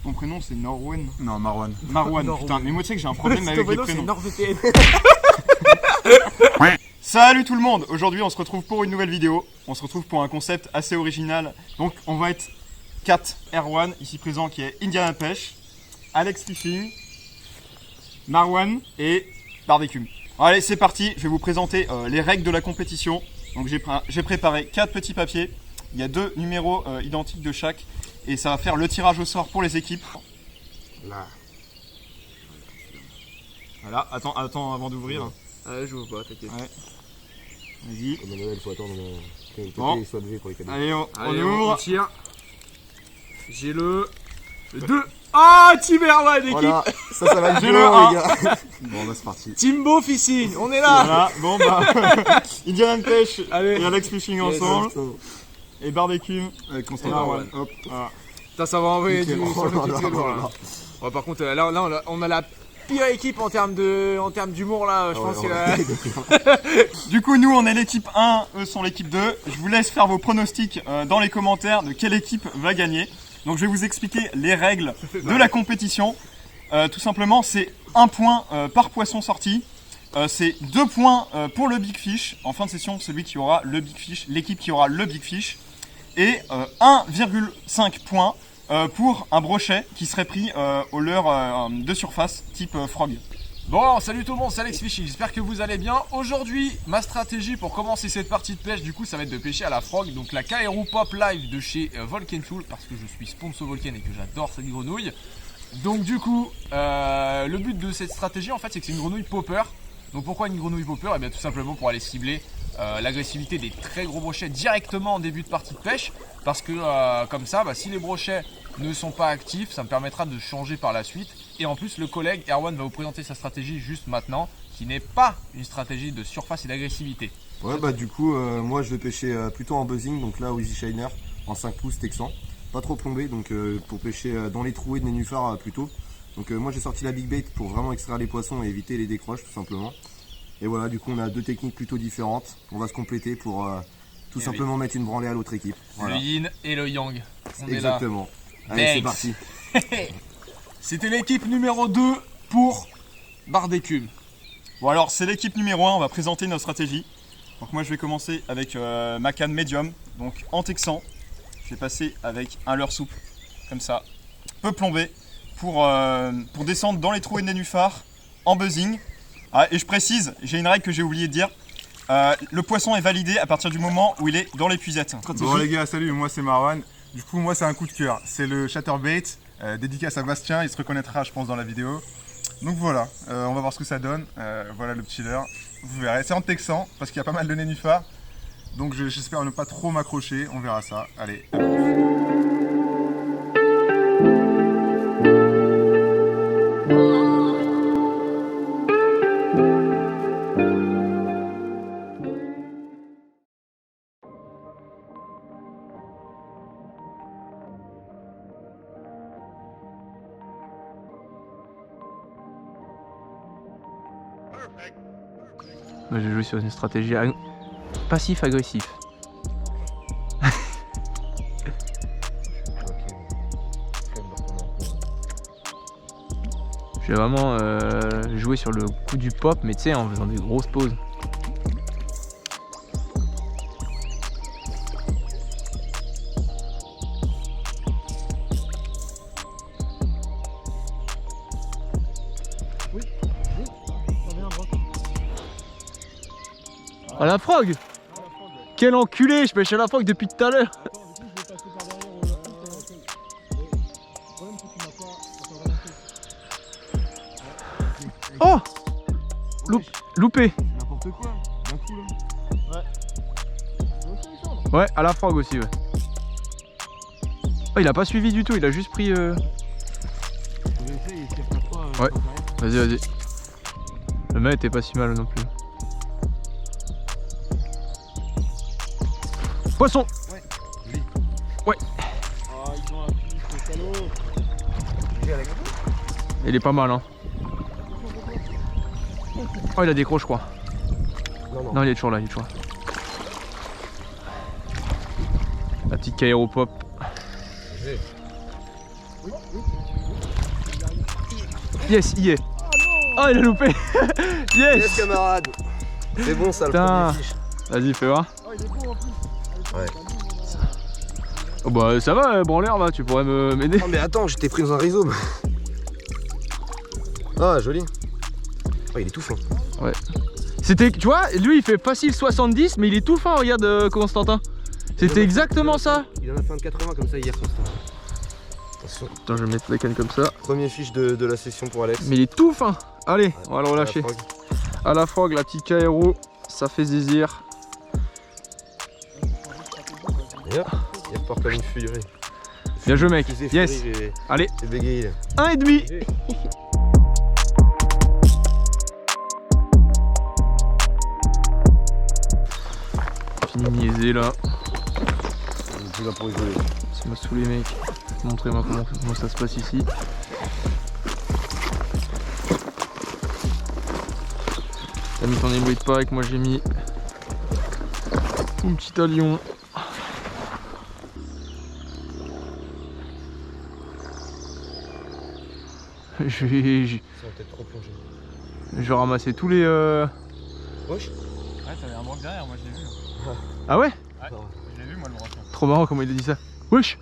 Ton prénom c'est Norwen? Non, Marwan. Marwan, putain, mais moi tu sais que j'ai un problème avec les prénoms. NordVPN. Salut tout le monde, aujourd'hui on se retrouve pour une nouvelle vidéo. On se retrouve pour un concept assez original. Donc on va être 4, Erwan ici présent qui est Indiana Pêche, Alex Fishing, Marwan et Barbecue. Allez c'est parti, je vais vous présenter les règles de la compétition. Donc j'ai préparé 4 petits papiers. Il y a 2 numéros identiques de chaque. Et ça va faire le tirage au sort pour les équipes. Là. Voilà, attends avant d'ouvrir. Je vois pas, t'inquiète. Ouais. Vas-y. Emmanuel, faut attendre que le Bon. papier soit levé pour les cadeaux. Allez, on Allez, ouvre. on tire. J'ai le 2. Ah, Team Erwan, équipe. Voilà, ça va être J'ai violent, le les gars. Bon, bah c'est parti. Timbo Fishing, on est là. Voilà, bon bah. Indiana Pêche Allez. et Alex Fishing ensemble. Et Barbecue avec Constant Marwan. Marwan. Hop, voilà. Putain, ça va envoyer du Nickel. sur le Oh là petit là très lourd, là là. là. Ouais, par contre, là, on a la pire équipe en termes d'humour là. Je pense que. Du coup, nous on est l'équipe 1, eux sont l'équipe 2. Je vous laisse faire vos pronostics dans les commentaires de quelle équipe va gagner. Donc je vais vous expliquer les règles de la compétition. Tout simplement, c'est 1 point par poisson sorti. C'est 2 points pour le Big Fish. En fin de session, celui qui aura le Big Fish, l'équipe qui aura le Big Fish. Et 1,5 points pour un brochet qui serait pris au leurre de surface type frog. Bon, salut tout le monde, c'est Alex Fishing, j'espère que vous allez bien. Aujourd'hui, ma stratégie pour commencer cette partie de pêche, du coup, ça va être de pêcher à la frog. Donc la Kaeru Pop Live de chez Volcan Tool, parce que je suis sponsor Volcan et que j'adore cette grenouille. Donc du coup, le but de cette stratégie, en fait, c'est que c'est une grenouille popper. Donc pourquoi une grenouille popper? Eh bien tout simplement pour aller cibler l'agressivité des très gros brochets directement en début de partie de pêche. Parce que comme ça, si les brochets ne sont pas actifs, ça me permettra de changer par la suite. Et en plus, le collègue Erwan va vous présenter sa stratégie juste maintenant, qui n'est pas une stratégie de surface et d'agressivité. Ouais, bah du coup, moi je vais pêcher plutôt en buzzing, donc là au Easy Shiner, en 5 pouces texan. Pas trop plombé, donc pour pêcher dans les trouées de nénuphars plutôt. Donc moi j'ai sorti la Big Bait pour vraiment extraire les poissons et éviter les décroches tout simplement. Et voilà, du coup on a 2 techniques plutôt différentes. On va se compléter pour tout simplement mettre une branlée à l'autre équipe. Voilà. Le yin et le yang. On Exactement. Allez, c'est parti. C'était l'équipe numéro 2 pour Barbecue. Bon alors c'est l'équipe numéro 1, on va présenter notre stratégie. Donc moi je vais commencer avec ma canne médium, donc en texan. Je vais passer avec un leurre souple, comme ça, peu plombé, pour descendre dans les trouées de nénuphars en buzzing. Ah, et je précise, j'ai une règle que j'ai oublié de dire. Le poisson est validé à partir du moment où il est dans l'épuisette. Bon les gars, salut, moi c'est Marwan. Du coup, moi c'est un coup de cœur. C'est le Chatterbait, dédicace à Bastien, il se reconnaîtra je pense dans la vidéo. Donc voilà, on va voir ce que ça donne. Voilà le petit leurre, vous verrez. C'est en texan parce qu'il y a pas mal de nénuphars. Donc j'espère ne pas trop m'accrocher, on verra ça. Allez. Moi j'ai joué sur une stratégie passif-agressif. J'ai vraiment joué sur le coup du pop, mais tu sais, en faisant des grosses pauses. Oh la frog! Quel enculé! Je pêche à la frog depuis tout à l'heure! Oh! Loupé! N'importe quoi, d'un coup là. Ouais, à la frog aussi, ouais. Oh, il a pas suivi du tout, il a juste pris. Ouais, vas-y, vas-y. Le mec était pas si mal non plus. Poisson! Ouais. Oh, ils ont appuyé ce salaud. Il est pas mal, hein. Oh, il a décroché, je crois. Non, il est toujours là, il est toujours là. La petite Kaeru Pop. Yes, il y est. Oh, il a loupé. Yes. Yes camarade. C'est bon ça le Putain. premier fiche. Vas-y, fais voir. Ouais. Oh bah ça va, branleur, va, tu pourrais m'aider. Non mais attends, j'étais pris dans un rhizome. Ah joli. Oh il est tout fin. Ouais. C'était, tu vois, lui il fait facile 70, mais il est tout fin, regarde Constantin. C'était exactement ça. Il en a fait un de 80 comme ça hier Constantin. Attention. Attends, je vais mettre la canne comme ça. Premier fiche de la session pour Alex. Mais il est tout fin. Allez, on va le relâcher. La frog. À la frog, la petite KRO, ça fait zizir. Et hop, il repart comme une furie. Bien joué mec. Fusée, Yes. furie et- Allez, et bégayé. 1,5. Fini niaiser là. Il va pour rigoler. Ça m'a saoulé mec. Montrez-moi comment ça se passe ici. T'as mis ton ébouille de pack, moi j'ai mis mon petit alion. Je Ils sont peut-être trop plongés. vais ramasser tous les... Wesh. Ouais, t'avais un broc derrière, moi je l'ai vu. Ah ouais? Ouais, je l'ai vu moi le broc. Trop marrant comment il a dit ça. Wesh.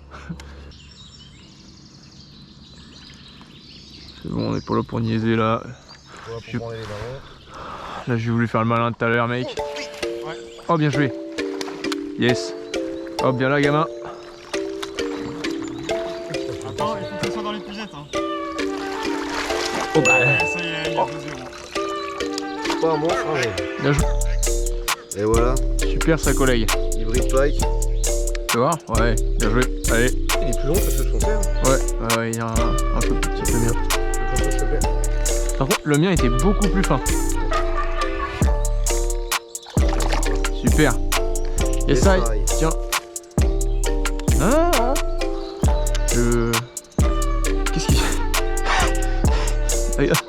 C'est bon, on est pas là pour niaiser là. Voilà pour branler les ballons. Là j'ai voulu faire le malin tout à l'heure mec. Ouais. Oh bien joué. Yes. Hop, bien là gamin. Attends, il faut que ça soit dans les pigeettes. Hein. Oh bah. Ouais, ça y est, il y a 2-0. Pas un monstre, hein, mais... Bien joué. Et voilà, Super sa collègue. hybride pike. Tu vois? Ouais, bien joué. Allez. Il est plus long que ceux de son père. Ouais, il y a un peu plus petit que le mien. Je pense que je te plaît. Par contre, le mien était beaucoup plus fin. Super. Et ça, tiens. Ah, je... Qu'est-ce qu'il fait? Regarde.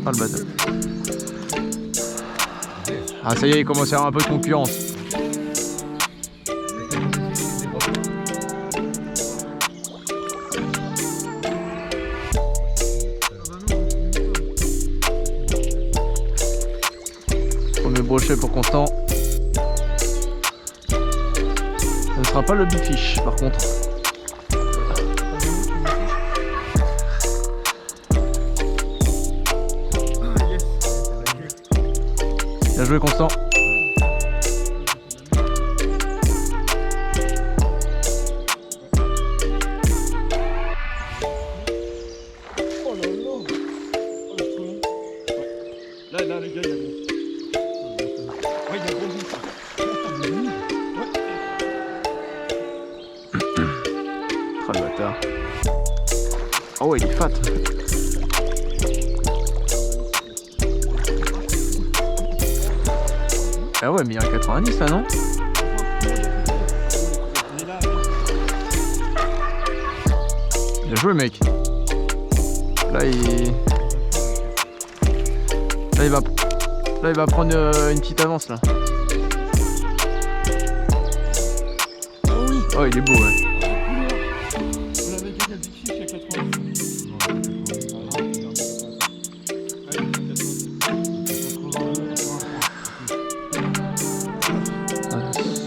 Ah le bâtard. Ah ça y est, il commence à y avoir un peu de concurrence. Premier brochet pour Constant. Ça ne sera pas le big fish par contre. Bien joué Constant. Là, les gars, il y a gros. Ouais, il y a gros bout. Ah le bâtard. Oh ouais, il est fat. Ah ouais, mais il y a un 90 là, non? Bien joué mec. Là il va prendre une petite avance là. Oh il est beau ouais. Vous l'avez gagné le big fish à 90.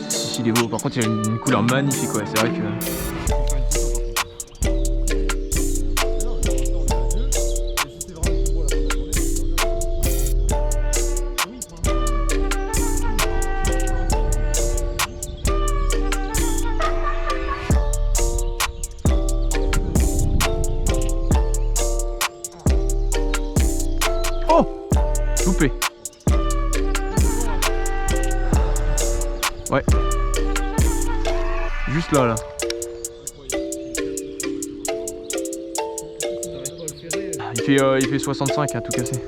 Si il est beau, par contre il a une couleur magnifique ouais, c'est vrai que... Loupé. Ouais. Juste là. Il fait 65 à tout casser.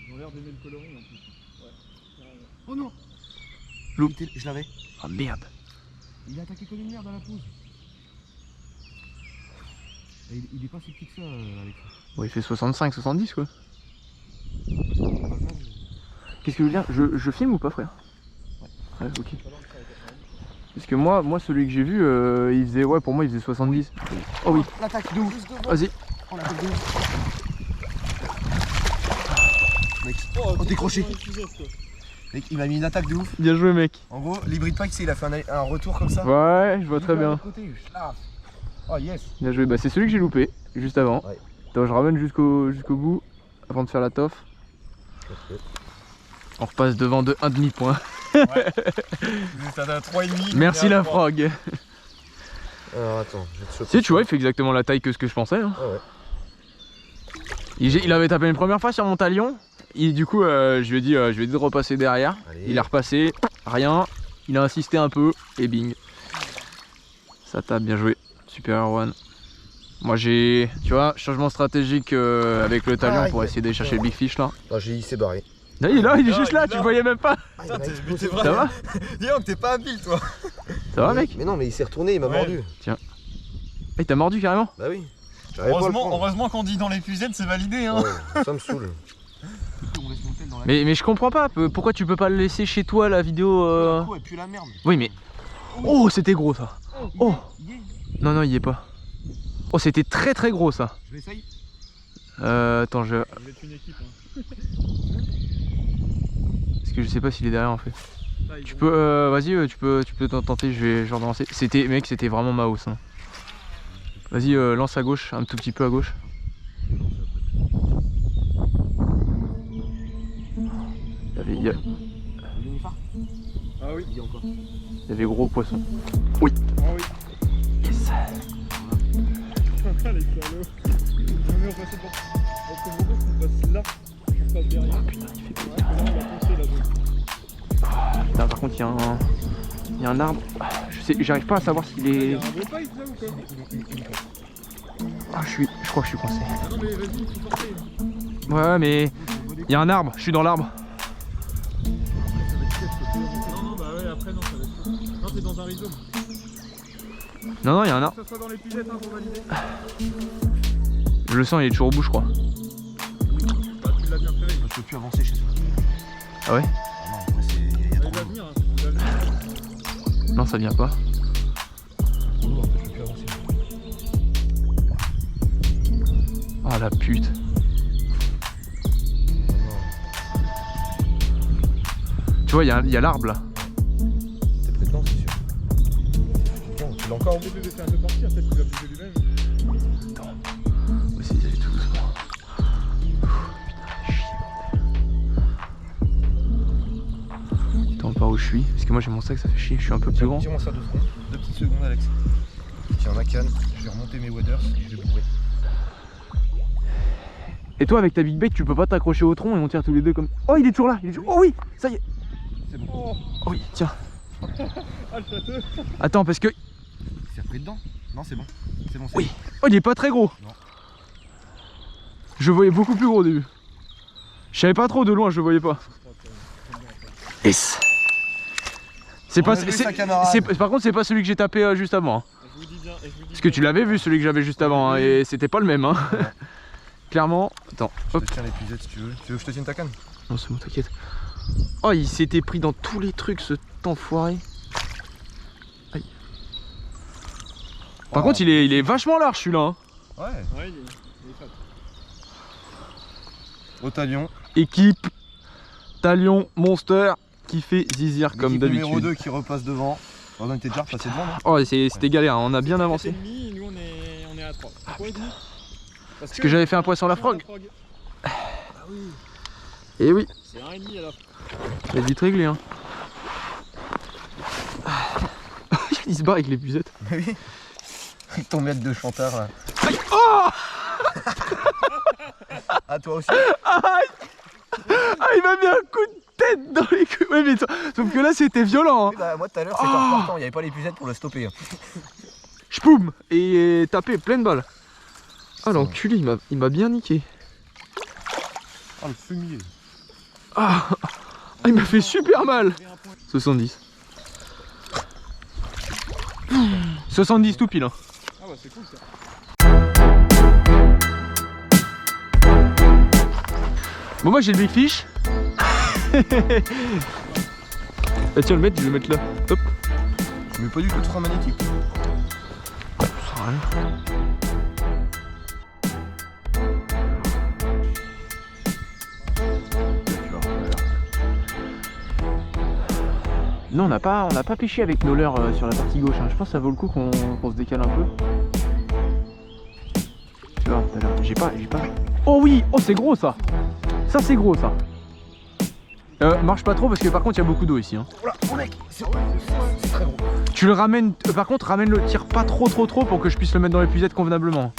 Ils ont l'air d'aimer le coloris en plus. Oh non. Loup. Je l'avais. Ah merde. Il a attaqué comme une merde à la pause. Il est pas si petit que ça, Alex. Bon, il fait 65, 70 quoi. Qu'est-ce que je veux dire, je filme ou pas, frère? Ouais, ok. Parce que moi celui que j'ai vu, il faisait, ouais, pour moi il faisait 70. Oh oui. L'attaque de ouf. Vas-y. Oh, l'attaque de ouf. Mec, oh, décroché. Mec, il m'a mis une attaque de ouf. Bien joué, mec. En gros, l'hybrid pack, il a fait un retour comme ça. Ouais, je vois très bien. Côté, oh yes. Bien joué. Bah, c'est celui que j'ai loupé juste avant. Ouais. Attends, je ramène jusqu'au bout avant de faire la toffe. On repasse devant de 1 demi-point. Vous êtes à 3,5. Merci la frog. Alors attends, je vais te choper. Si tu vois, il fait exactement la taille que ce que je pensais. Hein. Ah ouais. Il avait tapé une première fois sur mon talion. Et du coup, je lui ai dit de repasser derrière. Allez. Il est repassé, rien. Il a insisté un peu et bing. Ça tape, bien joué. Super Erwan. Moi j'ai, tu vois, changement stratégique avec le talion pour essayer d'aller chercher le big fish là. Ah, il s'est barré. Là, il est là, il est juste là, il est tu là. le voyais même pas. Ah, Putain, il t'es Ça va? Dis donc, t'es pas habile toi. Ça va, mec? Mais non, mais il s'est retourné, il m'a Ouais. mordu. Ah, il t'a mordu carrément? Bah oui. J'arrivais pas à le prendre. Heureusement qu'on dit dans l'épuisette, c'est validé. Hein. Ouais, ça me saule. Mais je comprends pas, pourquoi tu peux pas le laisser chez toi la vidéo Et puis la merde. Oui, mais. Oh, c'était gros ça. Oh! Non, il y est pas. Oh, c'était très très gros ça. Je l'essaye. Attends, Vous êtes une équipe. Hein. Parce que je sais pas s'il est derrière en fait. Tu peux, vas-y, tu peux tenter, je vais relancer. Mec, c'était vraiment ma hausse. Hein. Vas-y, lance à gauche, un tout petit peu à gauche. Il y Ah oui. avait gros poisson. Ah oui. Yes. Les salauds. Non mais on passe devant. On se propose qu'on passe là. On passe derrière. Oh putain, il fait plaisir. Là on va foncer là-bas. Putain, par contre, il y a un arbre. J'arrive pas à savoir s'il Il y est. a un beau pipe là ou quoi? Ah, je crois que je suis coincé. Ah non mais vas-y, il faut porter. Ouais, mais il y a un arbre, je suis dans l'arbre. Non, bah ouais, après non, ça va être chaud. Non, t'es dans un rhizome. Non, il y a un arbre. Que ça soit dans l'épuisette hein, pour valider. Je le sens, il est toujours au bout, je crois. Bah, tu l'as bien fait. Je peux plus avancer chez toi. Ah ouais? Ah non, après c'est. Il y a Il trop va d'eau. venir. Hein. Il va venir. Non, ça vient pas. Trop d'eau, après je peux plus avancer. Oh la pute. Tu vois, il y a l'arbre là. T'es prêt dedans, c'est sûr. Non, tu l'as encore au bout. Au lieu d'essayer de partir, peut-être qu'il va bouger lui-même. Aussi, ils allaient tout doucement. Putain, par où je suis? Parce que moi j'ai mon sac, ça fait chier, je suis un peu plus grand. Tire-moi ça 2 secondes. 2 petites secondes, Alex. Tiens, ma canne. Je vais remonter mes waders et je vais bourrer. Et toi, avec ta big bait, tu peux pas t'accrocher au tronc et on tire tous les deux comme. Oh, il est toujours là! Oh oui! Ça y est! C'est bon. Oh, Oh oui, tiens. ah le château. Attends, parce que. Il s'est repris dedans. Non, c'est bon. C'est bon, c'est Oui. Oh, il est pas très gros! Non. Je voyais beaucoup plus gros au début. Je savais pas trop de loin, je le voyais pas. Yes! C'est pas. a vu sa camarade. Par contre, c'est pas celui que j'ai tapé juste avant. Hein. Je vous dis bien. Et je vous dis Parce que tu l'avais vu, celui que j'avais juste avant, hein, et c'était pas le même. Hein. Ouais. Clairement. Attends, Je hop. te tiens l'épuisette si tu veux. Tu veux que je te tienne ta canne? Non, c'est bon, t'inquiète. Oh, il s'était pris dans tous les trucs, ce enfoiré. Aïe. Par contre, il est vachement large celui-là. Hein. Ouais. Ouais, il est fat. Au talion. Équipe Talion Monster qui fait zizir comme L'équipe numéro d'habitude. 2 qui repasse devant. Oh non, il était déjà repassé devant, non? Oh, c'était galère, hein, on a bien avancé. 4,5, nous on est à 3. Pourquoi il dit? Parce que j'avais fait un poisson à la frog. Ah oui, Et oui, c'est 1,5 à la frog. il a vite réglé. Hein. Il se barre avec l'épuisette. Oui. Ton maître de chanteur là. Oh, Ah, toi aussi? ah, il m'a mis un coup de tête dans les couilles. Ouais, mais sauf que là c'était violent. Hein. Oui, bah, moi tout à l'heure c'était en partant, il n'y avait pas l'épuisette pour le stopper. Hein. J'poum et tapé plein de balles. Ah l'enculé, il m'a bien niqué. Oh le fumier. Ah, il m'a fait super mal. 70. 70 tout pile. Hein. Ah bah c'est cool ça. Bon, moi j'ai le big fish. Ah, tiens, le mettre, je vais le mettre là. Hop. Mais pas du tout de frein magnétique. Ça sert à rien. Non, on n'a pas pêché avec nos leurres sur la partie gauche. Hein. Je pense que ça vaut le coup qu'on se décale un peu. Tu vois, tout à l'heure, j'ai pas. Oh oui, oh c'est gros ça. Ça c'est gros ça. Marche pas trop parce que par contre il y a beaucoup d'eau ici. Hein. Oh mec, c'est très gros. Tu le ramènes, par contre ramène le tir pas trop pour que je puisse le mettre dans l'épuisette convenablement.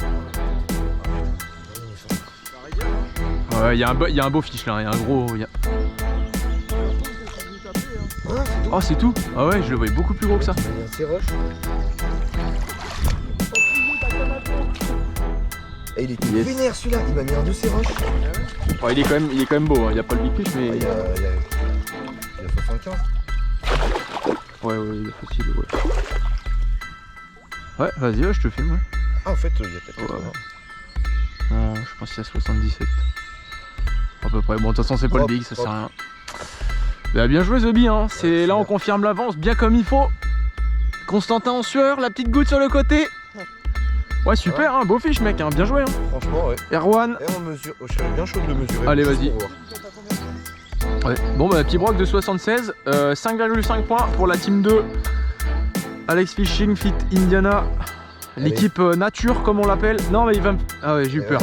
Ouais, il y a un beau fiche là, il y a un gros. Oh c'est tout. Ah ouais, je le voyais beaucoup plus gros que ça. Il y a un serroche. Et il était vénère celui-là, il m'a mis un de serroches. Oh, il est quand même beau, hein. Il n'y a pas le big fish mais. Il y a 75. Ouais, il est facile, ouais. Ouais, vas-y, ouais, je te filme, ouais. Ah, en fait, il y a peut-être. Ouais. Non, je pense qu'il y a 77. À peu près. Bon, de toute façon, c'est pas le big, ça sert à rien. Bah, bien joué, Zobi, hein. C'est là, on confirme l'avance bien comme il faut. Constantin en sueur, la petite goutte sur le côté. Ouais, super, hein, beau fish, mec, hein. Bien joué. Hein. Franchement, ouais. Erwan. Et on mesure. Oh, je serais bien chaud de le mesurer. Allez, vas-y. Ouais. Bon, bah, petit broc de 76. 5,5 points pour la team 2. Alex Fishing, Fit Indiana. L'équipe nature, comme on l'appelle. Non, mais il va me. Ah ouais, j'ai eu peur.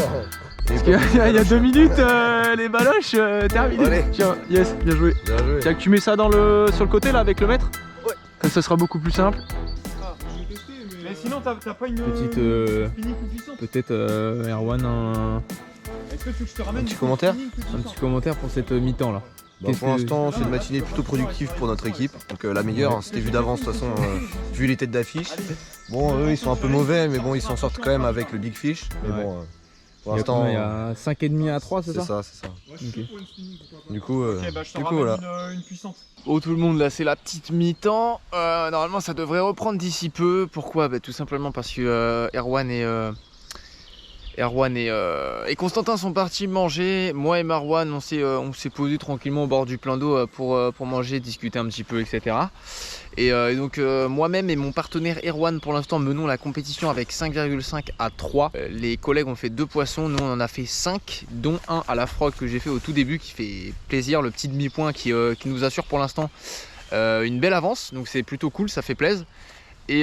Parce qu'il y a 2 minutes, les baloches, terminé. Tiens, yes, bien joué. Bien joué. Tiens, que tu mets ça sur le côté là avec le mètre. Ouais. Comme ça sera beaucoup plus simple. Mais sinon, t'as pas une. Petite. Peut-être Erwan, Est-ce que tu veux que je te ramène Un petit commentaire un petit commentaire pour cette mi-temps là. Bon, pour l'instant, c'est une matinée plutôt productive pour notre équipe. Donc la meilleure, hein, c'était vu d'avance de toute façon, vu les têtes d'affiche. Bon, eux, ils sont un peu mauvais, mais bon, ils s'en sortent quand même avec le big fish. Mais Ouais. bon, pour l'instant, Il y a 5,5 à 3, c'est c'est ça? ça, c'est ça. Ok. Du coup, Ok, bah je te du coup, ramène voilà. une puissante. Oh tout le monde, là c'est la petite mi-temps. Normalement ça devrait reprendre d'ici peu. Pourquoi? Bah, tout simplement parce que Erwan et Constantin sont partis manger. Moi et Marwan on s'est posé tranquillement au bord du plan d'eau pour manger, discuter un petit peu, etc. Et donc moi-même et mon partenaire Erwan pour l'instant menons la compétition avec 5,5 à 3. Les collègues ont fait 2 poissons, nous on en a fait 5, dont un à la frog que j'ai fait au tout début qui fait plaisir, le petit demi-point qui nous assure pour l'instant une belle avance, donc c'est plutôt cool, ça fait plaisir. Et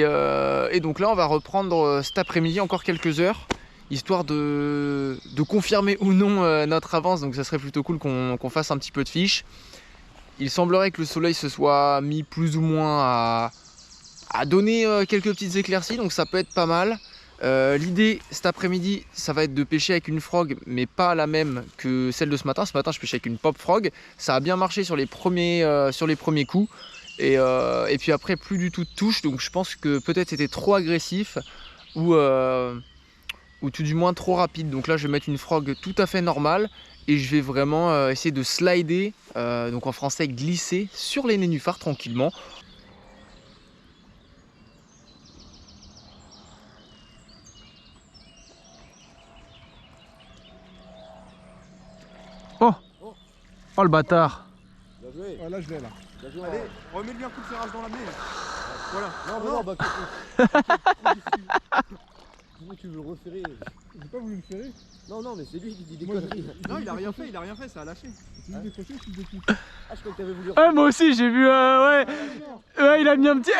donc là on va reprendre cet après-midi encore quelques heures, histoire de confirmer ou non notre avance, donc ça serait plutôt cool qu'on fasse un petit peu de fiche. Il semblerait que le soleil se soit mis plus ou moins à donner quelques petites éclaircies, donc ça peut être pas mal. L'idée cet après-midi, ça va être de pêcher avec une frog, mais pas la même que celle de ce matin. Ce matin, je pêchais avec une pop frog. Ça a bien marché sur les premiers coups. Et puis après, plus du tout de touche. Donc je pense que peut-être c'était trop agressif ou tout du moins trop rapide. Donc là, je vais mettre une frog tout à fait normale. Et je vais vraiment essayer de slider, donc en français glisser, sur les nénuphars tranquillement. Oh le bâtard! Ah, là je l'ai là. Allez, remets-lui un coup de serrage dans la main. Voilà. Non, bah, comment tu veux le referrer? J'ai pas voulu le serrer. Non, mais c'est lui qui dit des Moi, conneries. Non, il a rien fait, ça a lâché. Tu veux décrocher, je suis décroché. Ah, je crois que t'avais voulu. Ouais, moi aussi j'ai vu, ouais, il a mis un petit.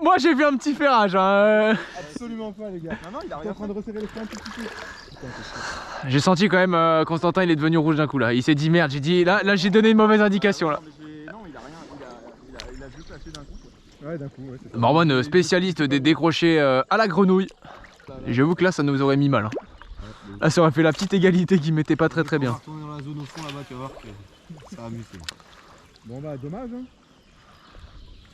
Moi j'ai vu un petit ferrage. Hein, Absolument pas, les gars. Non, il a T'es rien en train fait. de resserrer les freins un tout petit peu. J'ai senti quand même, Constantin il est devenu rouge d'un coup là. Il s'est dit merde, j'ai dit là j'ai donné une mauvaise indication là. Non, il a rien, il a juste lâché d'un coup. Ouais, d'un coup, ouais, c'est ça. Marwan, spécialiste des décrochés à la grenouille. Et j'avoue que là ça nous aurait mis mal. Hein. Là ça aurait fait la petite égalité qui mettait pas très bien. On va retourner dans la zone au fond là-bas, tu vas voir que ça va amuser. Bon, bah, dommage, hein.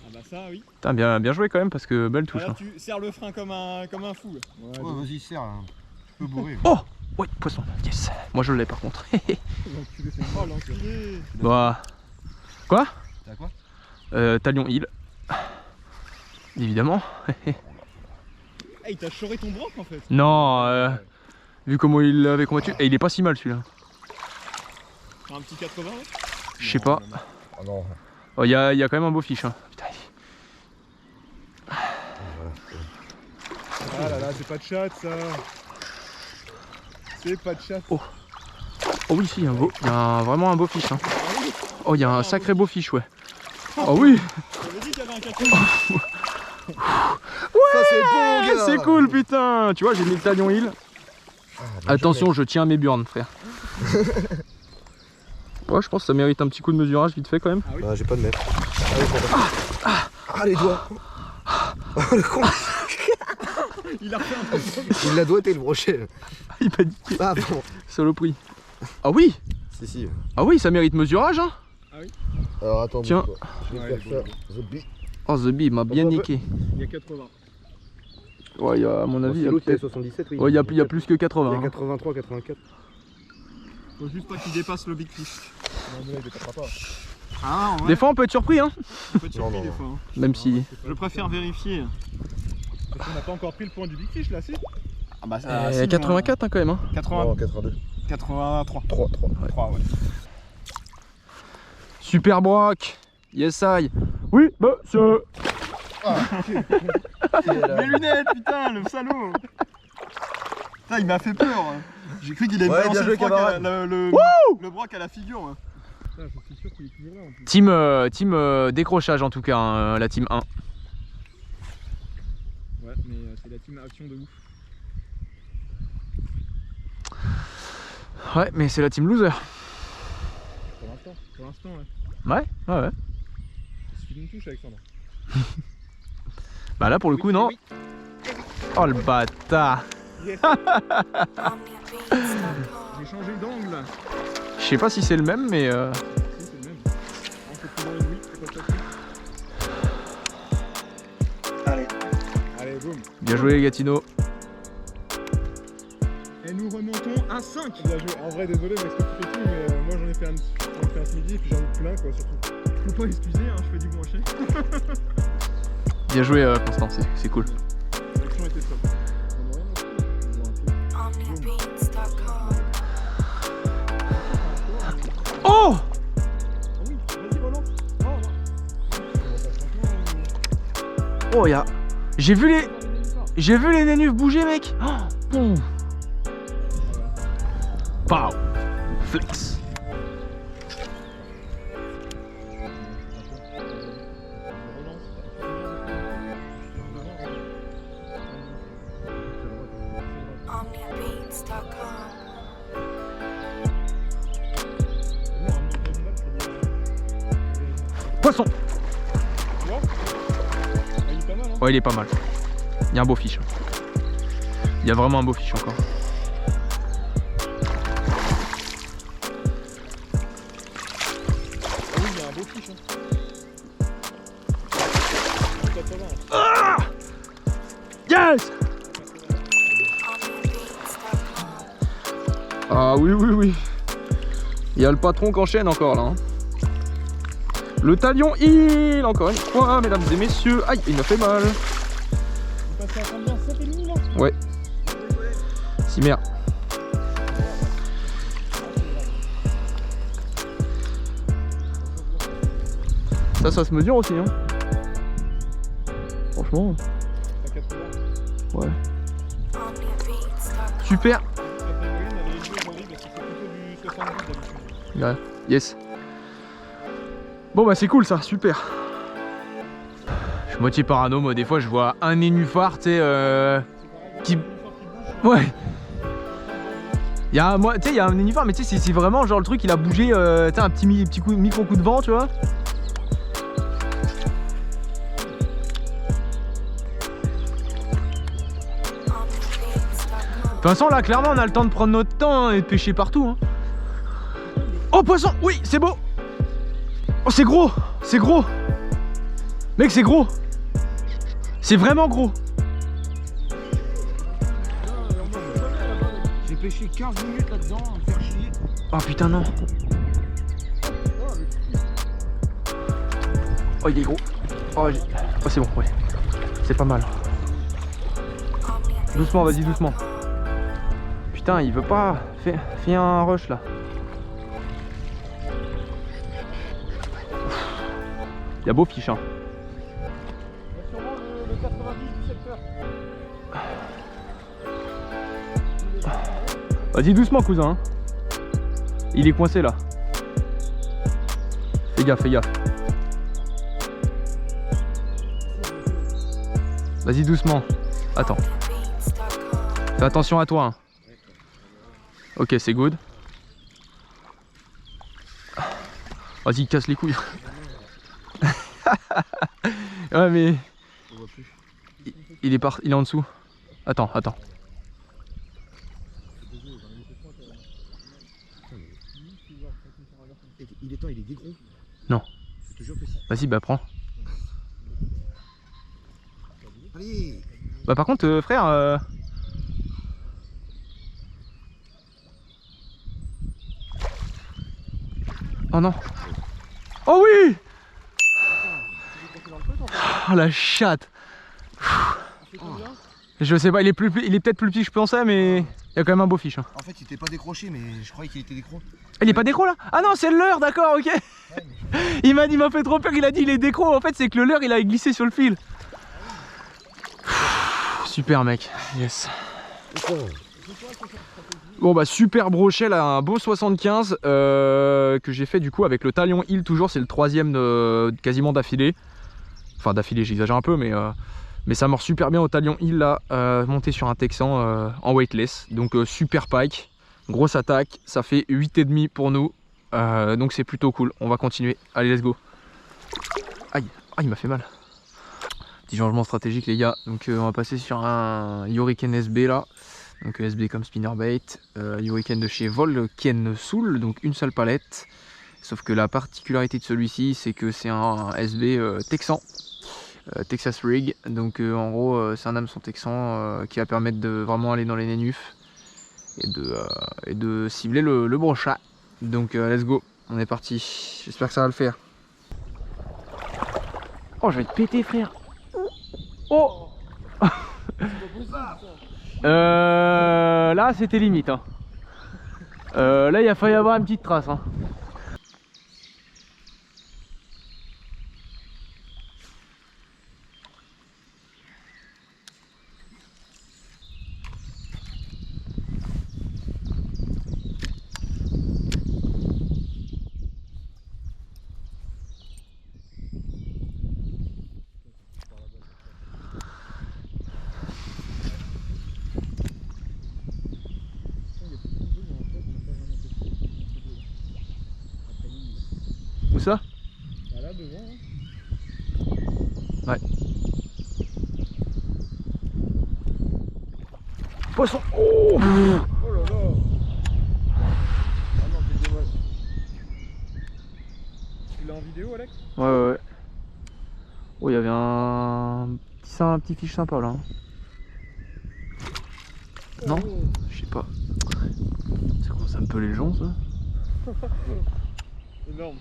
Ah bah ça, oui. Putain, bien joué quand même parce que belle touche. Alors, Hein. tu serres le frein comme un fou. Là. Ouais, Ouais, vas-y, serre. Hein. Tu peux bourrer. Oh ouais, poisson, yes. Moi je l'ai par contre. l'enculé, c'est Oh l'enculé. Bah. Quoi? T'as quoi? Talion Hill. Évidemment. Hey, t'as choré ton broc en fait. Non, vu comment il l'avait combattu. Et il est pas si mal celui-là. Un petit 80. Je sais pas. Ah non. Oh, y a quand même un beau fiche. Hein. Putain, Ah là là, c'est pas de chat ça. C'est pas de chat. oh oui, si, vraiment un beau fiche. Hein. Oh, il y a un sacré beau fiche, ouais. Oh oui. J'avais dit qu'il y avait un 80. Ça c'est bon, gars. C'est cool, putain. Tu vois, j'ai mis le talion hill. Attention, je tiens mes burnes, frère. Ouais, je pense que ça mérite un petit coup de mesurage vite fait quand même. Ah, j'ai pas de mètre. Ah, les doigts. Oh, le con. Il a refait un peu. Il l'a doigté le brochet. Il m'a dit Ah bon. saloperie. Ah oui. Si. Ah oui, ça mérite mesurage, hein. Alors attends. Tiens. bouge pas. Je vais faire ça. The Bee. Oh, The Bee m'a bien niqué. Il y a 80. Ouais, à mon avis, il y a L'autre il y a peut-être... 77, oui. Ouais, il y a plus que Il y 80. a hein. 83, 84. Faut juste pas qu'il dépasse le big fish. Non, mais là, il dépassera pas. Ah, ouais. Des fois, on peut être surpris, hein. On peut être surpris Non, des non. fois. Hein. Même si... Je préfère vérifier. Parce qu'on n'a pas encore pris le point du Big Fish là, si. Ah bah 84 hein, quand même. Hein. 80, Non, 82. 83. 3. 3, ouais. Super Brock. Yes I. Oui, monsieur. Mes lunettes, putain, le salaud. Putain, il m'a fait peur. J'ai cru qu'il allait Ouais, balancer bien joué, le broc camarade. le broc à la figure. Ouais. Putain, je suis sûr qu'il est toujours là en plus. Team décrochage en tout cas, hein, la team 1. Ouais, mais c'est la team action de ouf. Ouais, mais c'est la team loser. Pour l'instant, ouais. Ouais. Il suffit d'une touche, Alexandre. Bah là pour le coup, non. Oh le bâtard. J'ai changé d'angle. Je sais pas si c'est le même, mais... Si, c'est le même. On peut plus dans une oui, c'est pas ça. Allez, boum. Bien joué Gatineau. Et nous remontons à 5. Bien joué. En vrai, désolé, mec, ce que tu fais tout, mais moi j'en ai fait un ce midi et puis j'en ai plein, quoi, surtout. Faut pas excuser, hein, je fais du brochet. Bien joué Constant, c'est cool. L'action était top. Oh Oui, vas-y, relance. Oh y'a... J'ai vu les nénufs bouger mec. Oh, boum. Pow. Flex. Poisson. Il est pas mal, hein. Ouais, il est pas mal. Il y a un beau fiche. Il y a vraiment un beau fiche encore. Ah oui, il y a un beau fiche, hein. 80. Yes. Ah oui. Il y a le patron qui enchaîne encore là. Hein. Le talion il encore une fois, mesdames et messieurs. Aïe, il m'a fait mal. On passe à combien? 7,5 là? Ouais. Si merde. Ça se mesure aussi, hein. Franchement. À 80. Ouais. Super. Cette moyenne, elle est élevée aujourd'hui parce que c'est plutôt du 70 d'habitude. Ouais. Yes. Bon bah c'est cool ça, super. Je suis moitié parano, moi des fois je vois un nénuphar, tu sais, qui... Ouais. Il y a un nénuphar, mais tu sais, c'est vraiment genre le truc, il a bougé, tu sais, un petit micro coup de vent, tu vois. De toute façon là clairement on a le temps de prendre notre temps hein, et de pêcher partout hein. Oh poisson, oui c'est beau. Oh c'est gros, mec c'est gros, c'est vraiment gros. J'ai pêché 15 minutes là-dedans, à me faire chier. Oh putain non. Oh il est gros. Oh c'est bon, ouais. C'est pas mal. Doucement, vas-y doucement. Putain il veut pas. Fais un rush là. y a beau fiche, hein. Sûrement le 90 du secteur. Vas-y doucement cousin, hein. Il est coincé là. Fais gaffe, fais gaffe. Vas-y doucement. Attends. Fais attention à toi, hein. Ok, c'est good. Vas-y, casse les couilles. Ouais mais... Il est en dessous. Attends. Il est temps, il est dégros. Non. Je te jure que si. Vas-y, bah prends. Allez. Bah par contre, frère... Oh non. Oh oui. Oh la chatte. Je sais pas, il est peut-être plus petit que je pensais, mais il y a quand même un beau fiche, hein. En fait, il était pas décroché, mais je croyais qu'il était décro. Il est pas décro là? Ah non, c'est le leurre, d'accord, ok. Il m'a fait trop peur, il a dit il est décro. En fait, c'est que le leurre il a glissé sur le fil. Super mec, yes. Bon bah super brochet là, un beau 75 que j'ai fait du coup avec le Talion Hill toujours, c'est le troisième quasiment d'affilée. Enfin d'affilée j'exagère un peu mais ça mord super bien au Talion Hill là, monté sur un Texan en weightless. Donc super pike, grosse attaque, ça fait 8,5 pour nous. Donc c'est plutôt cool, on va continuer, allez let's go. Aïe, il m'a fait mal. Petit changement stratégique les gars, donc on va passer sur un Hurricane SB là. Donc SB comme spinnerbait, Hurricane de chez Volken Soul, donc une seule palette. Sauf que la particularité de celui-ci, c'est que c'est un SB texan, Texas Rig. Donc en gros, c'est un hameçon texan qui va permettre de vraiment aller dans les nénufs et de cibler le brochat. Donc let's go, on est parti. J'espère que ça va le faire. Oh, je vais te péter, frère. Oh. Là c'était limite, hein. Là il a failli y avoir une petite trace, hein. Où ça? Là devant. Ouais. Poisson. Oh, Oh là là. Ah non, c'est dommage. Tu l'as en vidéo, Alex? ouais. Oh, il y avait un petit fiche sympa là, hein. Non? Je sais pas. Ça commence à me peler les joncs ça. Énorme.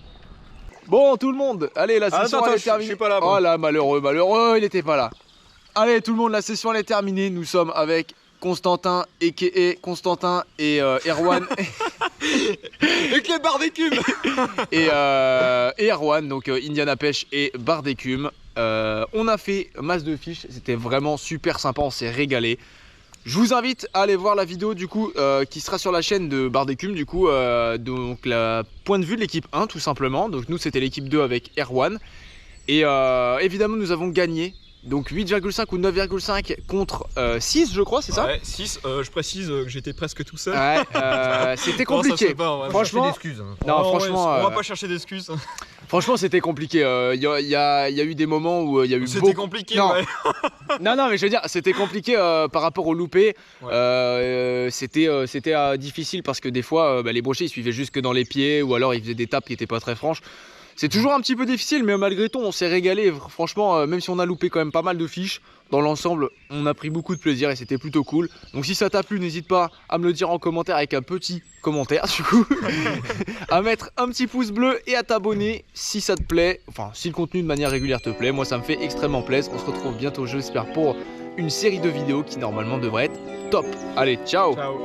Bon tout le monde, allez la session elle est terminée. Je suis pas là. Oh là malheureux, il était pas là. Allez tout le monde, la session elle est terminée. Nous sommes avec Constantin a.k.a. Constantin et Erwan Avec les barres d'écume. et Erwan, donc Indiana Pêche et barre d'écume. On a fait masse de fiches, c'était vraiment super sympa, on s'est régalé. Je vous invite à aller voir la vidéo du coup qui sera sur la chaîne de barre d'écume du coup, donc la point de vue de l'équipe 1 tout simplement. Donc nous c'était l'équipe 2 avec Erwan et évidemment nous avons gagné. Donc 8,5 ou 9,5 contre 6 je crois, c'est ça? Ouais, 6, je précise que j'étais presque tout seul. Ouais, c'était compliqué. Franchement, non, franchement, on va pas chercher d'excuses. Franchement, c'était compliqué. Il y a eu des moments où il y a eu C'était compliqué, non. ouais. non, mais je veux dire, c'était compliqué par rapport au loupé. Ouais. C'était difficile parce que des fois, les brochets ils suivaient juste que dans les pieds ou alors ils faisaient des tapes qui étaient pas très franches. C'est toujours un petit peu difficile, mais malgré tout, on s'est régalé. Franchement, même si on a loupé quand même pas mal de fiches, dans l'ensemble, on a pris beaucoup de plaisir et c'était plutôt cool. Donc si ça t'a plu, n'hésite pas à me le dire en commentaire avec un petit commentaire, du coup. À mettre un petit pouce bleu et à t'abonner si ça te plaît. Enfin, si le contenu de manière régulière te plaît. Moi, ça me fait extrêmement plaisir. On se retrouve bientôt, j'espère, pour une série de vidéos qui normalement devrait être top. Allez, ciao. Ciao.